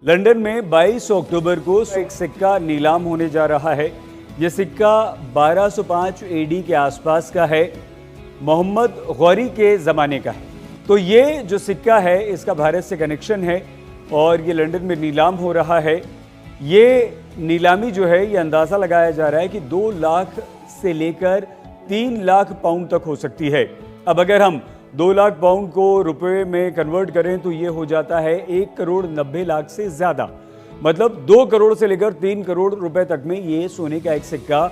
London में 22 अक्टूबर को एक सिक्का नीलाम होने जा रहा है। यह सिक्का 1205 एडी के आसपास का है, मोहम्मद गौरी के ज़माने का है। तो ये जो सिक्का है इसका भारत से कनेक्शन है और ये लंदन में नीलाम हो रहा है। ये नीलामी जो है ये अंदाज़ा लगाया जा रहा है कि 2 लाख से लेकर 3 लाख पाउंड तक हो सकती है। अब अगर हम 2 लाख पाउंड को रुपए में कन्वर्ट करें तो ये हो जाता है 1 करोड़ 90 लाख से ज़्यादा, मतलब 2 करोड़ से लेकर 3 करोड़ रुपए तक में ये सोने का एक सिक्का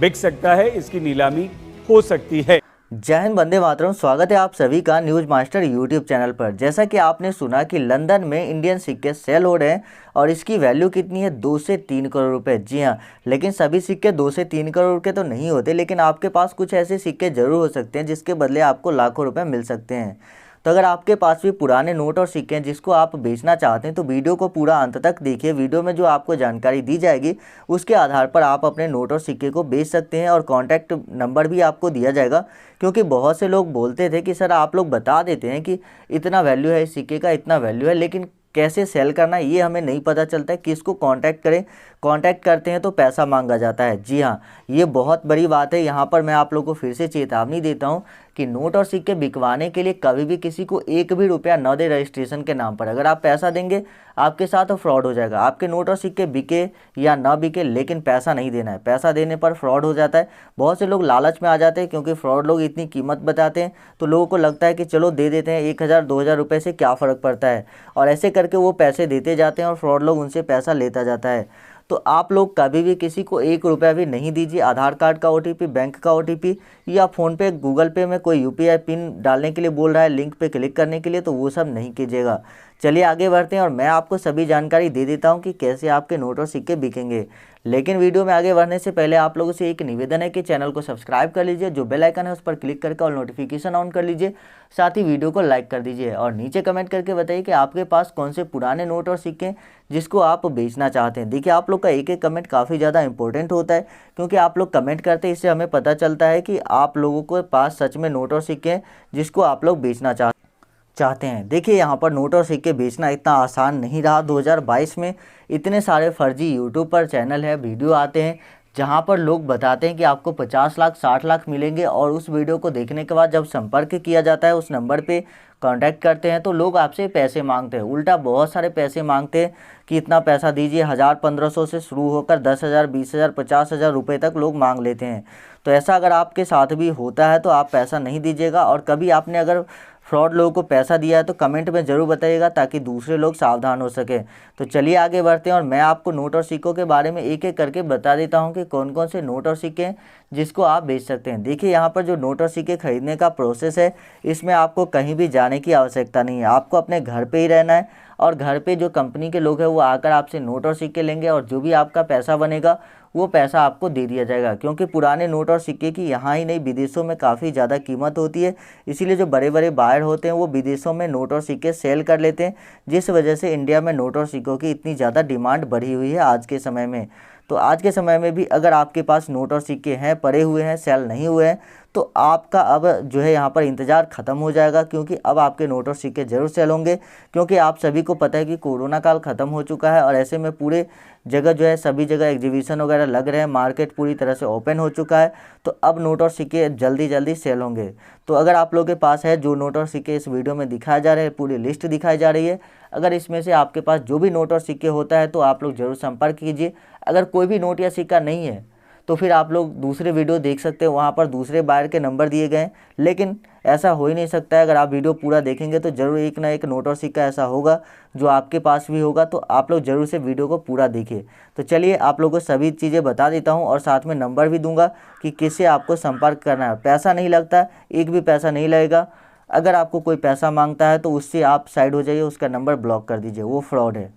बिक सकता है, इसकी नीलामी हो सकती है। जय हिंद, वंदे मातरम। स्वागत है आप सभी का न्यूज मास्टर यूट्यूब चैनल पर। जैसा कि आपने सुना कि लंदन में इंडियन सिक्के सेल हो रहे हैं और इसकी वैल्यू कितनी है, 2 से 3 करोड़ रुपए। जी हाँ, लेकिन सभी सिक्के 2 से 3 करोड़ के तो नहीं होते, लेकिन आपके पास कुछ ऐसे सिक्के जरूर हो सकते हैं जिसके बदले आपको लाखों रुपए मिल सकते हैं। तो अगर आपके पास भी पुराने नोट और सिक्के हैं जिसको आप बेचना चाहते हैं तो वीडियो को पूरा अंत तक देखिए। वीडियो में जो आपको जानकारी दी जाएगी उसके आधार पर आप अपने नोट और सिक्के को बेच सकते हैं और कॉन्टैक्ट नंबर भी आपको दिया जाएगा। क्योंकि बहुत से लोग बोलते थे कि सर आप लोग बता देते हैं कि इतना वैल्यू है इस सिक्के का, इतना वैल्यू है, लेकिन कैसे सेल करना है ये हमें नहीं पता चलता है। किसको कांटेक्ट करें, कांटेक्ट करते हैं तो पैसा मांगा जाता है। जी हाँ, ये बहुत बड़ी बात है। यहाँ पर मैं आप लोगों को फिर से चेतावनी देता हूँ कि नोट और सिक्के बिकवाने के लिए कभी भी किसी को 1 भी रुपया न दे रजिस्ट्रेशन के नाम पर। अगर आप पैसा देंगे आपके साथ फ्रॉड हो जाएगा। आपके नोट और सिक्के बिके या ना बिके, लेकिन पैसा नहीं देना है। पैसा देने पर फ्रॉड हो जाता है। बहुत से लोग लालच में आ जाते हैं क्योंकि फ्रॉड लोग इतनी कीमत बताते हैं तो लोगों को लगता है कि चलो दे देते हैं, 1000-2000 रुपये से क्या फ़र्क पड़ता है, और ऐसे करके वो पैसे देते जाते हैं और फ्रॉड लोग उनसे पैसा लेता जाता है। तो आप लोग कभी भी किसी को 1 रुपया भी नहीं दीजिए। आधार कार्ड का OTP, बैंक का OTP या फ़ोनपे, गूगल पे में कोई UPI पिन डालने के लिए बोल रहा है, लिंक पे क्लिक करने के लिए, तो वो सब नहीं कीजिएगा। चलिए आगे बढ़ते हैं और मैं आपको सभी जानकारी दे देता हूं कि कैसे आपके नोट और सिक्के बिकेंगे। लेकिन वीडियो में आगे बढ़ने से पहले आप लोगों से एक निवेदन है कि चैनल को सब्सक्राइब कर लीजिए, जो बेल आइकन है उस पर क्लिक करके और नोटिफिकेशन ऑन कर लीजिए, साथ ही वीडियो को लाइक कर दीजिए और नीचे कमेंट करके बताइए कि आपके पास कौन से पुराने नोट और सिक्के जिसको आप बेचना चाहते हैं। देखिए, आप लोग का एक एक कमेंट काफ़ी ज़्यादा इंपॉर्टेंट होता है क्योंकि आप लोग कमेंट करते हैं, इससे हमें पता चलता है कि आप लोगों के पास सच में नोट और सिक्के हैं जिसको आप लोग बेचना चाहते हैं। देखिए, यहाँ पर नोट और सिक्के बेचना इतना आसान नहीं रहा। 2022 में इतने सारे फर्जी यूट्यूब पर चैनल है, वीडियो आते हैं जहाँ पर लोग बताते हैं कि आपको 50 लाख 60 लाख मिलेंगे, और उस वीडियो को देखने के बाद जब संपर्क किया जाता है, उस नंबर पे कांटेक्ट करते हैं तो लोग आपसे पैसे मांगते हैं। उल्टा बहुत सारे पैसे मांगते हैं कि इतना पैसा दीजिए। 1000-1500 से शुरू होकर 10,000, 20,000, 50,000 रुपये तक लोग मांग लेते हैं। तो ऐसा अगर आपके साथ भी होता है तो आप पैसा नहीं दीजिएगा। और कभी आपने अगर फ्रॉड लोगों को पैसा दिया है तो कमेंट में ज़रूर बताइएगा ताकि दूसरे लोग सावधान हो सके। तो चलिए आगे बढ़ते हैं और मैं आपको नोट और सिक्कों के बारे में एक एक करके बता देता हूं कि कौन कौन से नोट और सिक्के हैं जिसको आप बेच सकते हैं। देखिए, यहाँ पर जो नोट और सिक्के खरीदने का प्रोसेस है, इसमें आपको कहीं भी जाने की आवश्यकता नहीं है। आपको अपने घर पे ही रहना है और घर पे जो कंपनी के लोग हैं वो आकर आपसे नोट और सिक्के लेंगे और जो भी आपका पैसा बनेगा वो पैसा आपको दे दिया जाएगा। क्योंकि पुराने नोट और सिक्के की यहाँ ही नहीं विदेशों में काफ़ी ज़्यादा कीमत होती है, इसीलिए जो बड़े बड़े बायर होते हैं वो विदेशों में नोट और सिक्के सेल कर लेते हैं, जिस वजह से इंडिया में नोट और सिक्कों की इतनी ज़्यादा डिमांड बढ़ी हुई है आज के समय में। तो आज के समय में भी अगर आपके पास नोट और सिक्के हैं, पड़े हुए हैं, सेल नहीं हुए हैं, तो आपका अब जो है यहाँ पर इंतज़ार ख़त्म हो जाएगा, क्योंकि अब आपके नोट और सिक्के ज़रूर सेल होंगे। क्योंकि आप सभी को पता है कि कोरोना काल ख़त्म हो चुका है और ऐसे में पूरे जगह जो है सभी जगह एग्जीबिशन वगैरह लग रहे हैं, मार्केट पूरी तरह से ओपन हो चुका है, तो अब नोट और सिक्के जल्दी जल्दी सेल होंगे। तो अगर आप लोगों के पास है जो नोट और सिक्के इस वीडियो में दिखाए जा रहे हैं, पूरी लिस्ट दिखाई जा रही है, अगर इसमें से आपके पास जो भी नोट और सिक्के होता है तो आप लोग ज़रूर संपर्क कीजिए। अगर कोई भी नोट या सिक्का नहीं है तो फिर आप लोग दूसरे वीडियो देख सकते हैं, वहाँ पर दूसरे बायर के नंबर दिए गए हैं। लेकिन ऐसा हो ही नहीं सकता है। अगर आप वीडियो पूरा देखेंगे तो ज़रूर एक ना एक नोट और सिक्का ऐसा होगा जो आपके पास भी होगा, तो आप लोग ज़रूर से वीडियो को पूरा देखिए। तो चलिए आप लोगों को सभी चीज़ें बता देता हूँ और साथ में नंबर भी दूंगा कि किससे आपको संपर्क करना है। पैसा नहीं लगता, एक भी पैसा नहीं लगेगा। अगर आपको कोई पैसा मांगता है तो उससे आप साइड हो जाइए, उसका नंबर ब्लॉक कर दीजिए, वो फ्रॉड है।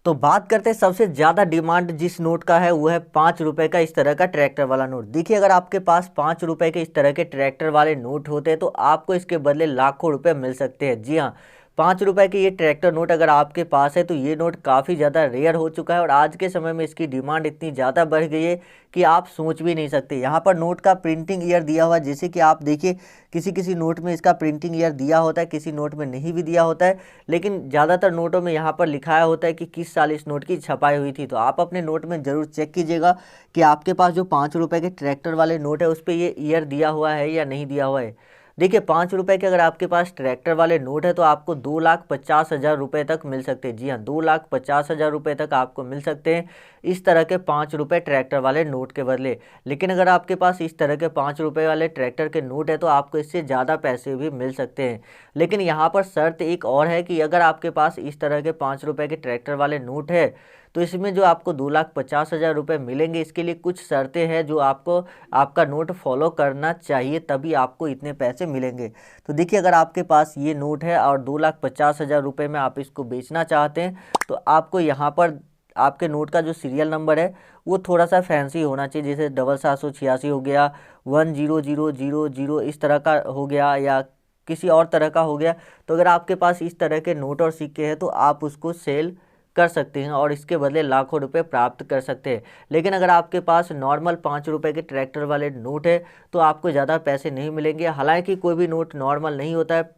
तो बात करते हैं सबसे ज़्यादा डिमांड जिस नोट का है, वो है 5 रुपये का इस तरह का ट्रैक्टर वाला नोट। देखिए, अगर आपके पास 5 रुपये के इस तरह के ट्रैक्टर वाले नोट होते हैं तो आपको इसके बदले लाखों रुपए मिल सकते हैं। जी हाँ, ₹5 के ये ट्रैक्टर नोट अगर आपके पास है तो ये नोट काफ़ी ज़्यादा रेयर हो चुका है और आज के समय में इसकी डिमांड इतनी ज़्यादा बढ़ गई है कि आप सोच भी नहीं सकते। यहाँ पर नोट का प्रिंटिंग ईयर दिया हुआ है, जैसे कि आप देखिए किसी किसी नोट में इसका प्रिंटिंग ईयर दिया होता है, किसी नोट में नहीं भी दिया होता है, लेकिन ज़्यादातर नोटों में यहाँ पर लिखाया होता है कि किस साल इस नोट की छपाई हुई थी। तो आप अपने नोट में ज़रूर चेक कीजिएगा कि आपके पास जो ₹5 के ट्रैक्टर वाले नोट है उस पर ये ईयर दिया हुआ है या नहीं दिया हुआ है। देखिए ₹5 के अगर आपके पास ट्रैक्टर वाले नोट है तो आपको 2,50,000 रुपये तक मिल सकते हैं। जी हाँ, 2,50,000 रुपये तक आपको मिल सकते हैं इस तरह के ₹5 ट्रैक्टर वाले नोट के बदले। लेकिन अगर आपके पास इस तरह के ₹5 वाले ट्रैक्टर के नोट है तो आपको इससे ज़्यादा पैसे भी मिल सकते हैं। लेकिन यहाँ पर शर्त एक और है कि अगर आपके पास इस तरह के ₹5 के ट्रैक्टर वाले नोट है तो इसमें जो आपको 2,50,000 रुपये मिलेंगे, इसके लिए कुछ शर्तें हैं जो आपको आपका नोट फॉलो करना चाहिए, तभी आपको इतने पैसे मिलेंगे। तो देखिए अगर आपके पास ये नोट है और 2,50,000 रुपये में आप इसको बेचना चाहते हैं तो आपको यहाँ पर आपके नोट का जो सीरियल नंबर है वो थोड़ा सा फैंसी होना चाहिए, जैसे 788 हो गया, 10000 इस तरह का हो गया या किसी और तरह का हो गया। तो अगर आपके पास इस तरह के नोट और सिक्के हैं तो आप उसको सेल कर सकते हैं और इसके बदले लाखों रुपए प्राप्त कर सकते हैं। लेकिन अगर आपके पास नॉर्मल ₹5 के ट्रैक्टर वाले नोट है तो आपको ज़्यादा पैसे नहीं मिलेंगे। हालांकि कोई भी नोट नॉर्मल नहीं होता है।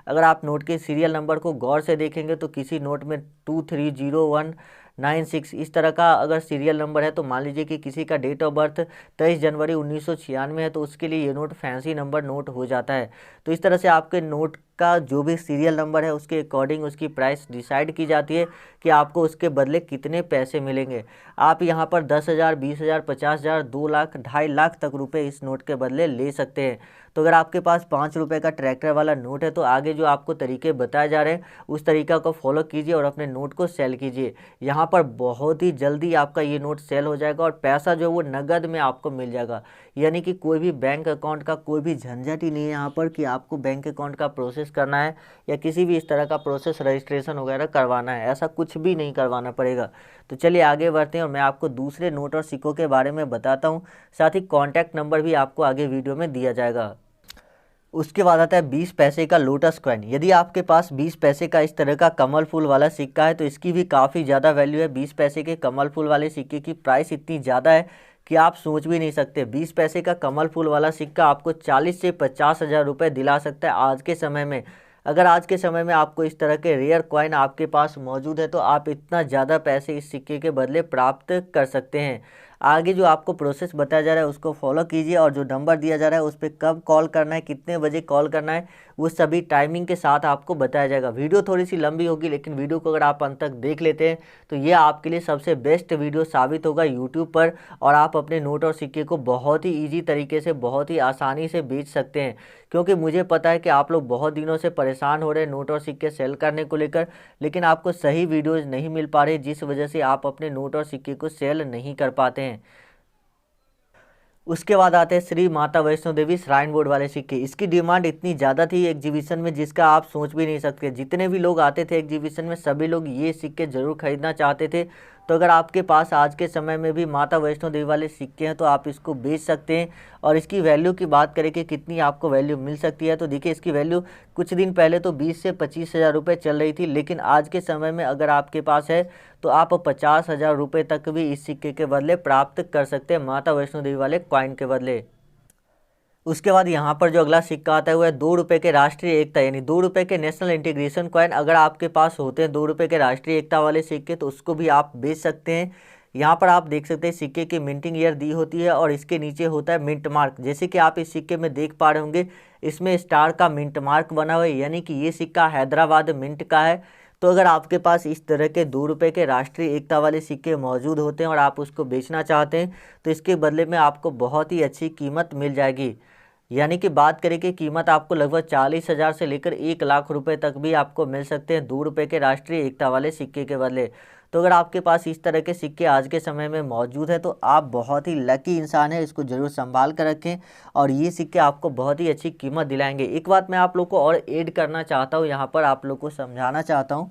अगर आप नोट के सीरियल नंबर को गौर से देखेंगे तो किसी नोट में 230196 इस तरह का अगर सीरियल नंबर है तो मान लीजिए कि किसी का डेट ऑफ बर्थ 23 जनवरी 1996 है तो उसके लिए ये नोट फैंसी नंबर नोट हो जाता है। तो इस तरह से आपके नोट का जो भी सीरियल नंबर है उसके अकॉर्डिंग उसकी प्राइस डिसाइड की जाती है कि आपको उसके बदले कितने पैसे मिलेंगे। आप यहाँ पर 10,000, 20,000, 50,000, 2 लाख, 2.5 लाख तक रुपए इस नोट के बदले ले सकते हैं। तो अगर आपके पास ₹5 का ट्रैक्टर वाला नोट है तो आगे जो आपको तरीके बताए जा रहे हैं उस तरीका को फॉलो कीजिए और अपने नोट को सेल कीजिए। यहाँ पर बहुत ही जल्दी आपका ये नोट सेल हो जाएगा और पैसा जो वो नगद में आपको मिल जाएगा। यानी कि कोई भी बैंक अकाउंट का कोई भी झंझट ही नहीं है यहाँ पर कि आपको बैंक अकाउंट का प्रोसेस करना है या किसी भी इस तरह का प्रोसेस रजिस्ट्रेशन वगैरह करवाना है, ऐसा कुछ भी नहीं करवाना पड़ेगा। तो चलिए आगे बढ़ते हैं और मैं आपको दूसरे नोट और सिक्कों के बारे में बताता हूँ। साथ ही कॉन्टैक्ट नंबर भी आपको आगे वीडियो में दिया जाएगा। उसके बाद आता है 20 पैसे का लोटस कॉइन। यदि आपके पास 20 पैसे का इस तरह का कमल फूल वाला सिक्का है तो इसकी भी काफ़ी ज़्यादा वैल्यू है। 20 पैसे के कमल फूल वाले सिक्के की प्राइस इतनी ज़्यादा है कि आप सोच भी नहीं सकते। 20 पैसे का कमल फूल वाला सिक्का आपको 40 से 50,000 रुपये दिला सकता है आज के समय में। अगर आज के समय में आपको इस तरह के रेयर कॉइन आपके पास मौजूद है तो आप इतना ज़्यादा पैसे इस सिक्के के बदले प्राप्त कर सकते हैं। आगे जो आपको प्रोसेस बताया जा रहा है उसको फॉलो कीजिए और जो नंबर दिया जा रहा है उस पर कब कॉल करना है, कितने बजे कॉल करना है, वो सभी टाइमिंग के साथ आपको बताया जाएगा। वीडियो थोड़ी सी लंबी होगी लेकिन वीडियो को अगर आप अंत तक देख लेते हैं तो ये आपके लिए सबसे बेस्ट वीडियो साबित होगा यूट्यूब पर और आप अपने नोट और सिक्के को बहुत ही ईजी तरीके से बहुत ही आसानी से बेच सकते हैं। क्योंकि मुझे पता है कि आप लोग बहुत दिनों से परेशान हो रहे हैं नोट और सिक्के सेल करने को लेकर, लेकिन आपको सही वीडियोज़ नहीं मिल पा रहे जिस वजह से आप अपने नोट और सिक्के को सेल नहीं कर पाते हैं। उसके बाद आते हैं श्री माता वैष्णो देवी श्राइन बोर्ड वाले सिक्के। इसकी डिमांड इतनी ज़्यादा थी एग्जीबिशन में जिसका आप सोच भी नहीं सकते। जितने भी लोग आते थे एग्जीबिशन में सभी लोग ये सिक्के ज़रूर खरीदना चाहते थे। तो अगर आपके पास आज के समय में भी माता वैष्णो देवी वाले सिक्के हैं तो आप इसको बेच सकते हैं। और इसकी वैल्यू की बात करें कि कितनी आपको वैल्यू मिल सकती है तो देखिए इसकी वैल्यू कुछ दिन पहले तो 20 से 25,000 रुपये चल रही थी, लेकिन आज के समय में अगर आपके पास है तो आप 50,000 रुपये तक भी इस सिक्के के बदले प्राप्त कर सकते हैं, माता वैष्णो देवी वाले कॉइन के बदले। उसके बाद यहाँ पर जो अगला सिक्का आता है वो है ₹2 के राष्ट्रीय एकता यानी ₹2 के नेशनल इंटीग्रेशन कॉइन। अगर आपके पास होते हैं ₹2 के राष्ट्रीय एकता वाले सिक्के तो उसको भी आप बेच सकते हैं। यहाँ पर आप देख सकते हैं सिक्के की मिंटिंग ईयर दी होती है और इसके नीचे होता है मिंट मार्क। जैसे कि आप इस सिक्के में देख पा रहे होंगे इसमें स्टार का मिंट मार्क बना हुआ है, यानी कि ये सिक्का हैदराबाद मिंट का है। तो अगर आपके पास इस तरह के ₹2 के राष्ट्रीय एकता वाले सिक्के मौजूद होते हैं और आप उसको बेचना चाहते हैं तो इसके बदले में आपको बहुत ही अच्छी कीमत मिल जाएगी। यानी कि बात करें कि कीमत आपको लगभग 40,000 से लेकर 1 लाख रुपए तक भी आपको मिल सकते हैं ₹2 के राष्ट्रीय एकता वाले सिक्के के बदले। तो अगर आपके पास इस तरह के सिक्के आज के समय में मौजूद है तो आप बहुत ही लकी इंसान हैं, इसको ज़रूर संभाल कर रखें और ये सिक्के आपको बहुत ही अच्छी कीमत दिलाएंगे। एक बात मैं आप लोग को और ऐड करना चाहता हूँ, यहाँ पर आप लोग को समझाना चाहता हूँ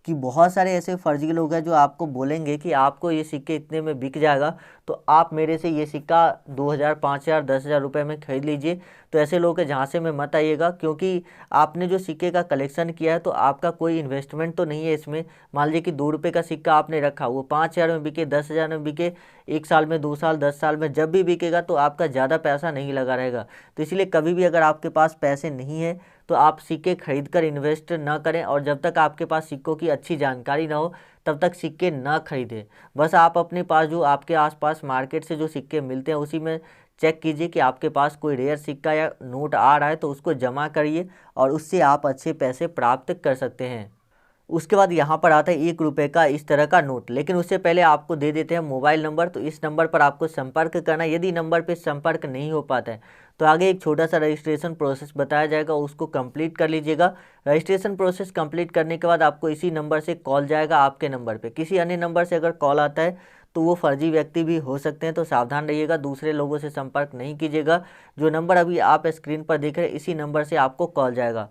कि बहुत सारे ऐसे फर्जी लोग हैं जो आपको बोलेंगे कि आपको ये सिक्के इतने में बिक जाएगा, तो आप मेरे से ये सिक्का 2000, 5000, 10,000 रुपये में खरीद लीजिए। तो ऐसे लोगों के झांसे में मत आइएगा, क्योंकि आपने जो सिक्के का कलेक्शन किया है तो आपका कोई इन्वेस्टमेंट तो नहीं है इसमें। मान लीजिए कि 2 रुपये का सिक्का आपने रखा, वो 5000 में बिके, 10,000 में बिके, 1 साल में, 2 साल, 10 साल में जब भी बिकेगा तो आपका ज़्यादा पैसा नहीं लगा रहेगा। तो इसलिए कभी भी अगर आपके पास पैसे नहीं है तो आप सिक्के खरीद कर इन्वेस्ट ना करें, और जब तक आपके पास सिक्कों की अच्छी जानकारी ना हो तब तक सिक्के ना खरीदें। बस आप अपने पास जो आपके आसपास मार्केट से जो सिक्के मिलते हैं उसी में चेक कीजिए कि आपके पास कोई रेयर सिक्का या नोट आ रहा है तो उसको जमा करिए, और उससे आप अच्छे पैसे प्राप्त कर सकते हैं। उसके बाद यहाँ पर आता है 1 रुपये का इस तरह का नोट, लेकिन उससे पहले आपको दे देते हैं मोबाइल नंबर। तो इस नंबर पर आपको संपर्क करना है। यदि नंबर पर संपर्क नहीं हो पाता है तो आगे एक छोटा सा रजिस्ट्रेशन प्रोसेस बताया जाएगा, उसको कंप्लीट कर लीजिएगा। रजिस्ट्रेशन प्रोसेस कंप्लीट करने के बाद आपको इसी नंबर से कॉल जाएगा आपके नंबर पे। किसी अन्य नंबर से अगर कॉल आता है तो वो फर्जी व्यक्ति भी हो सकते हैं, तो सावधान रहिएगा, दूसरे लोगों से संपर्क नहीं कीजिएगा। जो नंबर अभी आप स्क्रीन पर देख रहे हैं इसी नंबर से आपको कॉल जाएगा।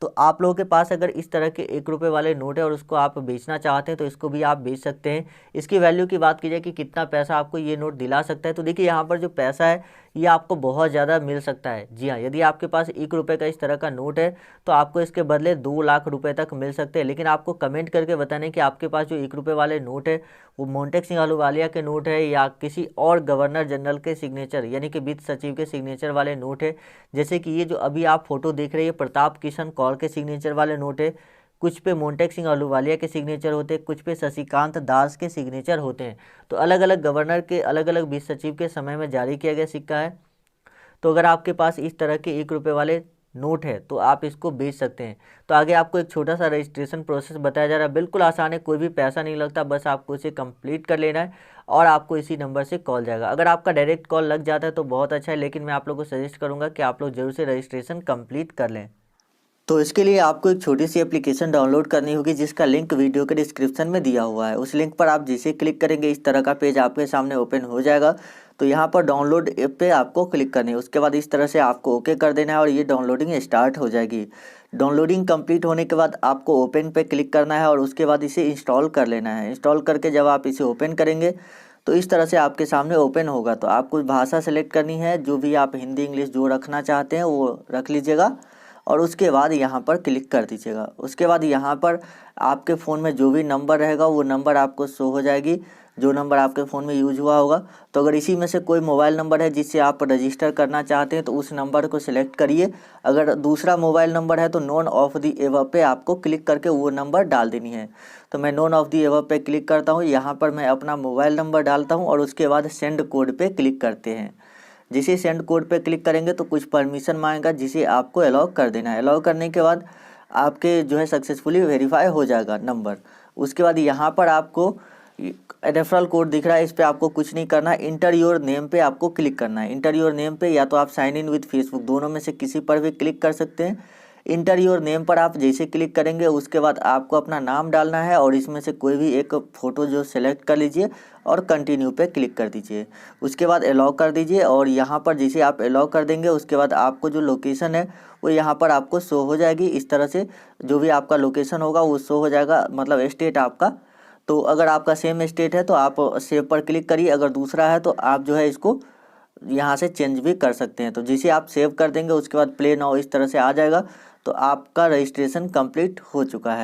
तो आप लोगों के पास अगर इस तरह के 1 रुपये वाले नोट है और उसको आप बेचना चाहते हैं तो इसको भी आप बेच सकते हैं। इसकी वैल्यू की बात की जाए कि कितना पैसा आपको ये नोट दिला सकता है, तो देखिए यहाँ पर जो पैसा है ये आपको बहुत ज़्यादा मिल सकता है। जी हाँ, यदि आपके पास 1 रुपये का इस तरह का नोट है तो आपको इसके बदले 2 लाख रुपए तक मिल सकते हैं। लेकिन आपको कमेंट करके बताने कि आपके पास जो 1 रुपये वाले नोट है वो मोंटेक सिंह अहलूवालिया के नोट है या किसी और गवर्नर जनरल के सिग्नेचर यानी कि वित्त सचिव के सिग्नेचर वाले नोट है। जैसे कि ये जो अभी आप फोटो देख रहे हैं प्रताप किशन कौर के सिग्नेचर वाले नोट है। कुछ पे मोंटेक सिंह अहलूवालिया के सिग्नेचर होते हैं, कुछ पे शशिकांत दास के सिग्नेचर होते हैं। तो अलग अलग गवर्नर के, अलग अलग वित्त सचिव के समय में जारी किया गया सिक्का है। तो अगर आपके पास इस तरह के 1 रुपये वाले नोट है तो आप इसको बेच सकते हैं। तो आगे आपको एक छोटा सा रजिस्ट्रेशन प्रोसेस बताया जा रहा है, बिल्कुल आसान है, कोई भी पैसा नहीं लगता, बस आपको इसे कंप्लीट कर लेना है और आपको इसी नंबर से कॉल जाएगा। अगर आपका डायरेक्ट कॉल लग जाता है तो बहुत अच्छा है, लेकिन मैं आप लोगों को सजेस्ट करूंगा कि आप लोग जरूर से रजिस्ट्रेशन कंप्लीट कर लें। तो इसके लिए आपको एक छोटी सी एप्लीकेशन डाउनलोड करनी होगी जिसका लिंक वीडियो के डिस्क्रिप्शन में दिया हुआ है। उस लिंक पर आप जिसे क्लिक करेंगे इस तरह का पेज आपके सामने ओपन हो जाएगा। तो यहाँ पर डाउनलोड ऐप पे आपको क्लिक करनी है, उसके बाद इस तरह से आपको ओके कर देना है और ये डाउनलोडिंग स्टार्ट हो जाएगी। डाउनलोडिंग कंप्लीट होने के बाद आपको ओपन पे क्लिक करना है और उसके बाद इसे इंस्टॉल कर लेना है। इंस्टॉल करके जब आप इसे ओपन करेंगे तो इस तरह से आपके सामने ओपन होगा। तो आपको भाषा सेलेक्ट करनी है, जो भी आप हिंदी इंग्लिश जो रखना चाहते हैं वो रख लीजिएगा और उसके बाद यहाँ पर क्लिक कर दीजिएगा। उसके बाद यहाँ पर आपके फ़ोन में जो भी नंबर रहेगा वो नंबर आपको शो हो जाएगी, जो नंबर आपके फ़ोन में यूज हुआ होगा। तो अगर इसी में से कोई मोबाइल नंबर है जिससे आप रजिस्टर करना चाहते हैं तो उस नंबर को सिलेक्ट करिए। अगर दूसरा मोबाइल नंबर है तो नॉन ऑफ दी एबव पे आपको क्लिक करके वो नंबर डाल देनी है। तो मैं नॉन ऑफ दी एबव पे क्लिक करता हूँ, यहाँ पर मैं अपना मोबाइल नंबर डालता हूँ और उसके बाद सेंड कोड पे क्लिक करते हैं। जिसे सेंड कोड पे क्लिक करेंगे तो कुछ परमिशन मांगेगा जिसे आपको अलाउ कर देना है। अलाउ करने के बाद आपके जो है सक्सेसफुली वेरीफाई हो जाएगा नंबर। उसके बाद यहाँ पर आपको रेफरल कोड दिख रहा है, इस पर आपको कुछ नहीं करना है। इंटर योर नेम पे आपको क्लिक करना है। इंटर योर नेम पे या तो आप साइन इन विद फेसबुक दोनों में से किसी पर भी क्लिक कर सकते हैं। इंटर योर नेम पर आप जैसे क्लिक करेंगे उसके बाद आपको अपना नाम डालना है और इसमें से कोई भी एक फ़ोटो जो सेलेक्ट कर लीजिए और कंटिन्यू पे क्लिक कर दीजिए। उसके बाद अलाउ कर दीजिए और यहाँ पर जैसे आप अलाउ कर देंगे उसके बाद आपको जो लोकेशन है वो यहाँ पर आपको शो हो जाएगी। इस तरह से जो भी आपका लोकेशन होगा वो शो हो जाएगा, मतलब स्टेट आपका। तो अगर आपका सेम स्टेट है तो आप सेव पर क्लिक करिए, अगर दूसरा है तो आप जो है इसको यहाँ से चेंज भी कर सकते हैं। तो जिसे आप सेव कर देंगे उसके बाद प्ले नाउ इस तरह से आ जाएगा। तो आपका रजिस्ट्रेशन कंप्लीट हो चुका है।